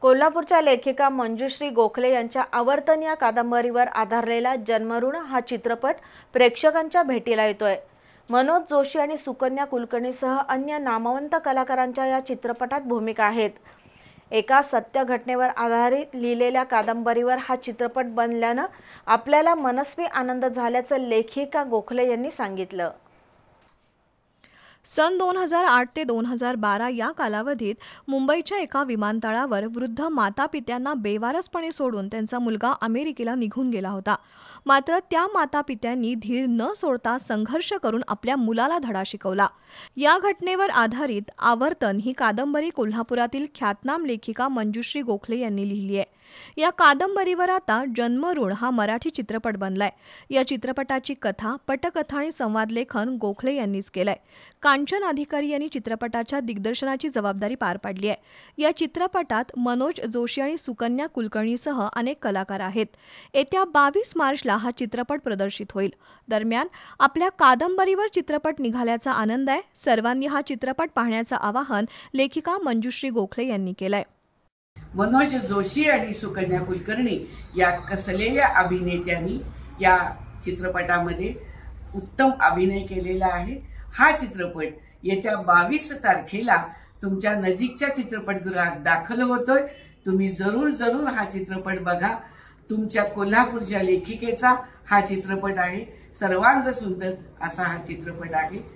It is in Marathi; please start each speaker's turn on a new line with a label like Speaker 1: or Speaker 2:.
Speaker 1: कोल्हापूरच्या लेखिका मंजुश्री गोखले यांच्या आवर्तन या कादंबरीवर आधारलेला जन्मऋण हा चित्रपट प्रेक्षकांच्या भेटीला येतोय। मनोज जोशी आणि सुकन्या कुलकर्णीसह अन्य नामवंत कलाकारांच्या या चित्रपटात भूमिका आहेत। एका सत्य घटनेवर आधारित लिहिलेल्या कादंबरीवर हा चित्रपट बनल्याने आपल्याला मनस्वी आनंद झाल्याचं लेखिका गोखले यांनी सांगितलं।
Speaker 2: सन 2008 ते 2012 या कालावधीत मुंबईच्या एका विमानतळावर वृद्ध मातापित्यांना बेवारसपणे सोडून त्यांचा मुलगा अमेरिकेला निघून गेला होता। मात्र त्या मातापित्यांनी धीर न सोडता संघर्ष करून आपल्या मुलाला धडा शिकवला। या घटनेवर आधारित आवर्तन ही कादंबरी कोल्हापुरातील ख्यातनाम लेखिका मंजुश्री गोखले यांनी लिहिली आहे। या कादंबरीवर आता जन्मऋण हा मराठी चित्रपट बनलाय। या चित्रपटाची कथा, पटकथा आणि संवाद लेखन गोखले यांनीच केलंय। कांचन अधिकारी यांनी चित्रपटाच्या दिग्दर्शनाची जबाबदारी पार पाडली आहे। या चित्रपटात मनोज जोशी आणि सुकन्या कुलकर्णीसह अनेक कलाकार आहेत। येत्या 22 मार्चला हा चित्रपट प्रदर्शित होईल। दरम्यान आपल्या कादंबरीवर चित्रपट निघाल्याचा आनंद आहे। सर्वांनी हा चित्रपट पाहण्याचं आवाहन लेखिका मंजुश्री गोखले यांनी केलंय।
Speaker 3: मनोज जोशी आणि सुकन्या कुलकर्णी या कसलेल्या अभिनेत्यांनी या चित्रपटामध्ये उत्तम अभिनय केलेला आहे। हा चित्रपट येत्या 22 तारखेला तुमच्या नजीकच्या चित्रपटगृहात दाखल होतोय। तुम्ही जरूर हा चित्रपट बघा। तुमच्या कोल्हापूरच्या लेखिकेचा हा चित्रपट आहे। सर्वांग सुंदर असा हा चित्रपट आहे।